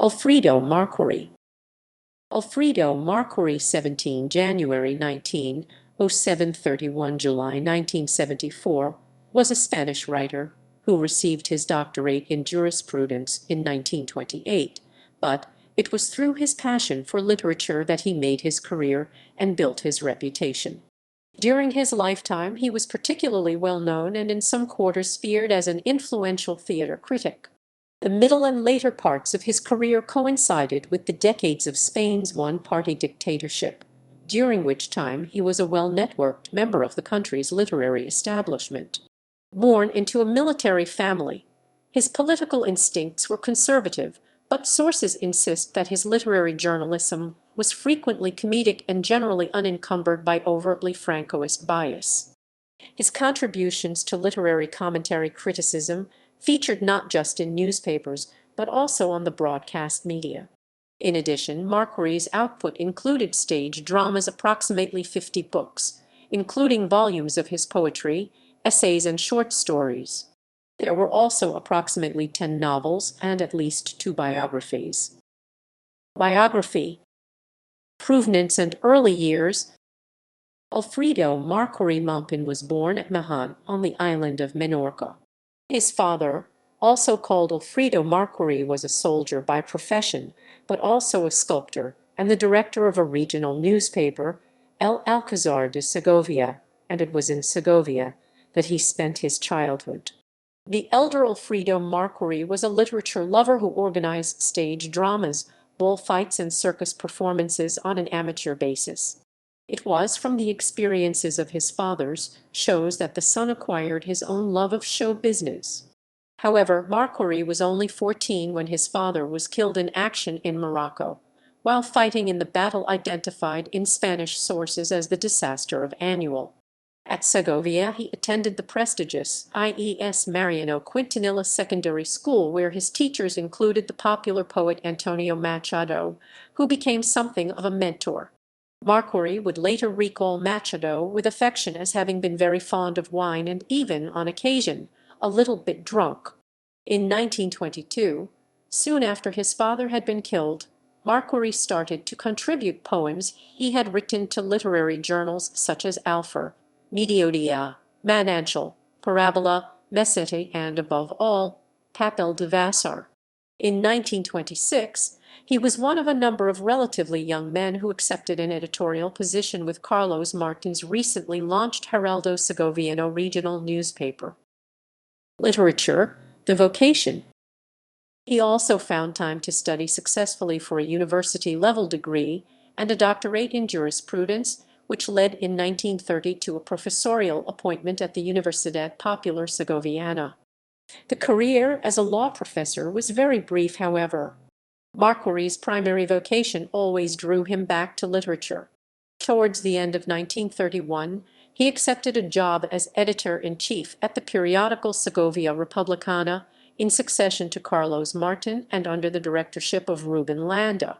Alfredo Marquerie. Alfredo Marquerie, 17 January 1907, 31 July 1974, was a Spanish writer who received his doctorate in jurisprudence in 1928, but it was through his passion for literature that he made his career and built his reputation. During his lifetime, he was particularly well known and in some quarters feared as an influential theater critic. The middle and later parts of his career coincided with the decades of Spain's one-party dictatorship, during which time he was a well-networked member of the country's literary establishment. Born into a military family, his political instincts were conservative, but sources insist that his literary journalism was frequently comedic and generally unencumbered by overtly Francoist bias. His contributions to literary commentary criticism featured not just in newspapers, but also on the broadcast media. In addition, Marquerie's output included stage dramas, approximately 50 books, including volumes of his poetry, essays, and short stories. There were also approximately 10 novels and at least 2 biographies. Biography. Provenance and early years. Alfredo Marquerie Mampin was born at Mahon on the island of Menorca. His father, also called Alfredo Marquerie, was a soldier by profession, but also a sculptor and the director of a regional newspaper, El Alcázar de Segovia, and it was in Segovia that he spent his childhood. The elder Alfredo Marquerie was a literature lover who organized stage dramas, bullfights, and circus performances on an amateur basis. It was from the experiences of his father's shows that the son acquired his own love of show business. However, Marquerie was only 14 when his father was killed in action in Morocco, while fighting in the battle identified in Spanish sources as the disaster of Annual. At Segovia, he attended the prestigious IES Mariano Quintanilla Secondary School, where his teachers included the popular poet Antonio Machado, who became something of a mentor. Marquerie would later recall Machado with affection as having been very fond of wine and even, on occasion, a little bit drunk. In 1922, soon after his father had been killed, Marquerie started to contribute poems he had written to literary journals such as Alfer, Mediodia, Manantial, Parabola, Mesete, and, above all, Papel de Vassar. In 1926, he was one of a number of relatively young men who accepted an editorial position with Carlos Martin's recently launched Heraldo Segoviano regional newspaper. Literature, the vocation. He also found time to study successfully for a university-level degree and a doctorate in jurisprudence, which led in 1930 to a professorial appointment at the Universidad Popular Segoviana. The career as a law professor was very brief, however. Marquerie's primary vocation always drew him back to literature. Towards the end of 1931, he accepted a job as editor-in-chief at the periodical Segovia Republicana, in succession to Carlos Martin and under the directorship of Ruben Landa.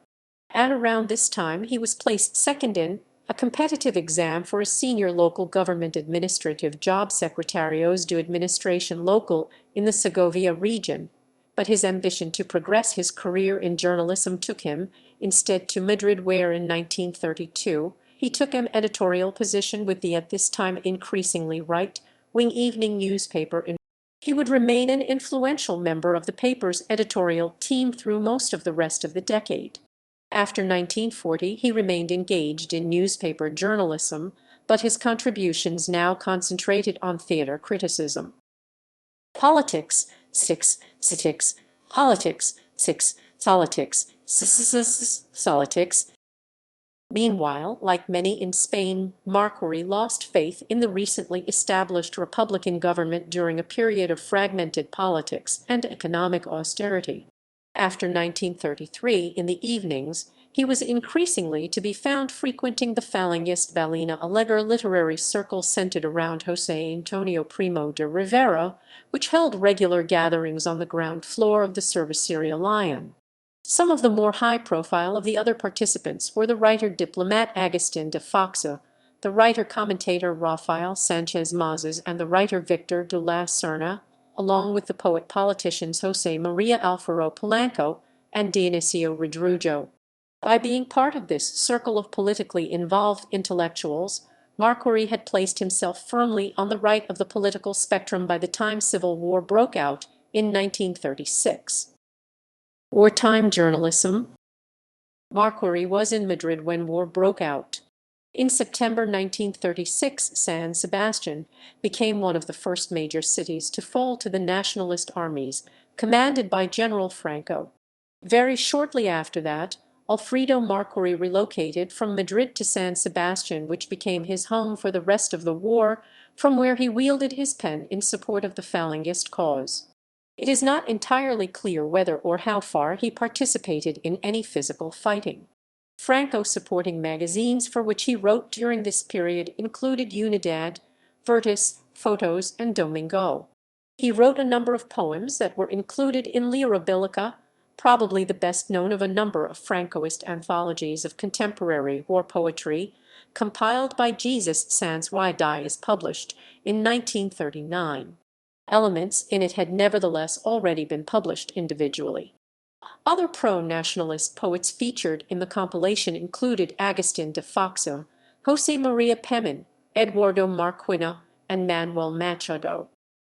At around this time, he was placed second in a competitive exam for a senior local government administrative job, Secretarios de Administración Local, in the Segovia region. But his ambition to progress his career in journalism took him instead to Madrid, where in 1932 he took an editorial position with the at this time increasingly right-wing evening newspaper. He would remain an influential member of the paper's editorial team through most of the rest of the decade. After 1940, he remained engaged in newspaper journalism, but his contributions now concentrated on theater criticism. Politics, politics, politics. Meanwhile, like many in Spain, Marquerie lost faith in the recently established Republican government during a period of fragmented politics and economic austerity. After 1933, in the evenings, he was increasingly to be found frequenting the Falangist Ballena Alegre literary circle centered around José Antonio Primo de Rivera, which held regular gatherings on the ground floor of the Cervecería Lion. Some of the more high-profile of the other participants were the writer-diplomat Agustín de Foxa, the writer-commentator Rafael Sánchez Mazas, and the writer Victor de la Serna, along with the poet-politicians José María Alfaro Polanco and Dionisio Rodrigo. By being part of this circle of politically involved intellectuals, Marquerie had placed himself firmly on the right of the political spectrum by the time civil war broke out in 1936. Wartime journalism. Marquerie was in Madrid when war broke out. In September 1936, San Sebastian became one of the first major cities to fall to the nationalist armies commanded by General Franco. Very shortly after that, Alfredo Marquerie relocated from Madrid to San Sebastian, which became his home for the rest of the war, from where he wielded his pen in support of the Falangist cause. It is not entirely clear whether or how far he participated in any physical fighting. Franco-supporting magazines for which he wrote during this period included Unidad, Virtus, Photos, and Domingo. He wrote a number of poems that were included in Lyribilica, probably the best known of a number of Francoist anthologies of contemporary war poetry, compiled by Jesus Sans y Dies, published in 1939. Elements in it had nevertheless already been published individually. Other pro-nationalist poets featured in the compilation included Agustin de Foxa, José María Pemin, Eduardo Marquina, and Manuel Machado.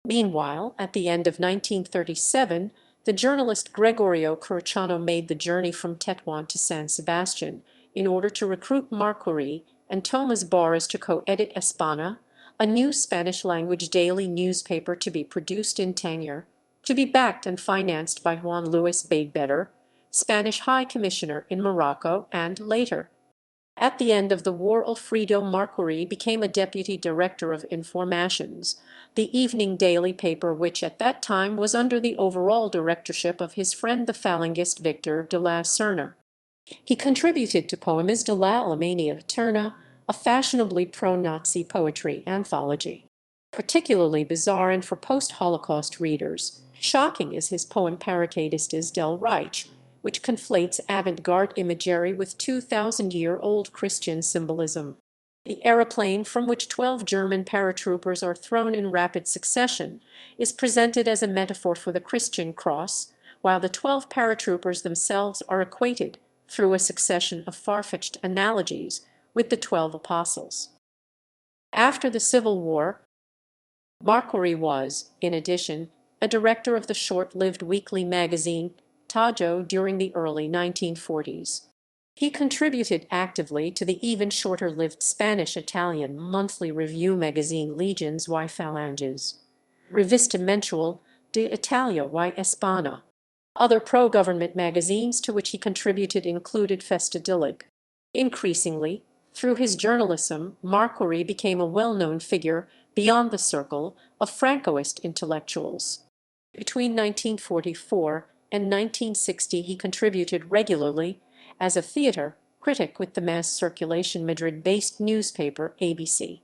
Meanwhile, at the end of 1937, the journalist Gregorio Corchano made the journey from Tetuan to San Sebastian in order to recruit Marquerie and Tomás Borras to co-edit España, a new Spanish-language daily newspaper to be produced in Tanger, to be backed and financed by Juan Luis Beidbeder, Spanish High Commissioner in Morocco, and later. At the end of the war, Alfredo Marquerie became a deputy director of Informations, the evening daily paper which at that time was under the overall directorship of his friend the Falangist Victor de la Serna. He contributed to Poemas de la Alemania Eterna, a fashionably pro-Nazi poetry anthology. Particularly bizarre and for post-Holocaust readers, shocking is his poem Paracaidistas del Reich, which conflates avant-garde imagery with 2,000-year-old Christian symbolism. The aeroplane from which 12 German paratroopers are thrown in rapid succession is presented as a metaphor for the Christian cross, while the 12 paratroopers themselves are equated, through a succession of far-fetched analogies, with the 12 apostles. After the Civil War, Marquerie was, in addition, a director of the short-lived weekly magazine Tajo during the early 1940s. He contributed actively to the even shorter-lived Spanish-Italian monthly review magazine Legions y Falanges, Revista Mensual de Italia y España. Other pro-government magazines to which he contributed included Festadilig. Increasingly, through his journalism, Marquerie became a well-known figure beyond the circle of Francoist intellectuals. Between 1944 and 1960 he contributed regularly as a theater critic with the mass circulation Madrid-based newspaper ABC.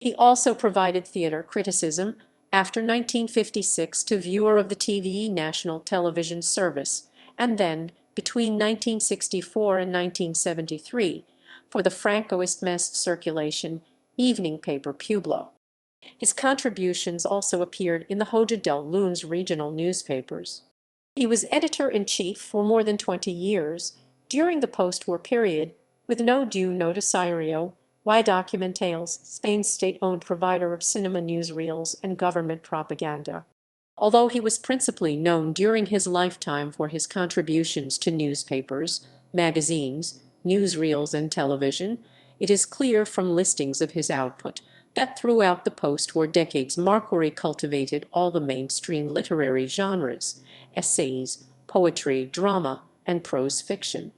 He also provided theater criticism after 1956 to viewer of the TVE National Television Service, and then, between 1964 and 1973, for the Francoist mass circulation evening paper Pueblo. His contributions also appeared in the Hoja del Lunes regional newspapers. He was editor-in-chief for more than 20 years during the post-war period, with no due noticiario, y documentales, Spain's state-owned provider of cinema newsreels and government propaganda. Although he was principally known during his lifetime for his contributions to newspapers, magazines, newsreels, and television, it is clear from listings of his output that throughout the post-war decades Marquerie cultivated all the mainstream literary genres: essays, poetry, drama, and prose fiction.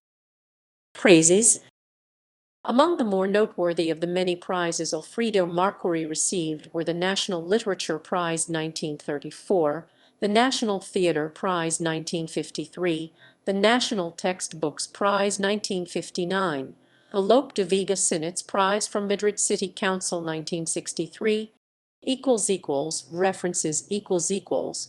Praises. Among the more noteworthy of the many prizes Alfredo Marquerie received were the National Literature Prize 1934, the National Theatre Prize 1953, the National Textbooks Prize 1959, the Lope de Vega Sinitz Prize from Madrid City Council 1963, == references ==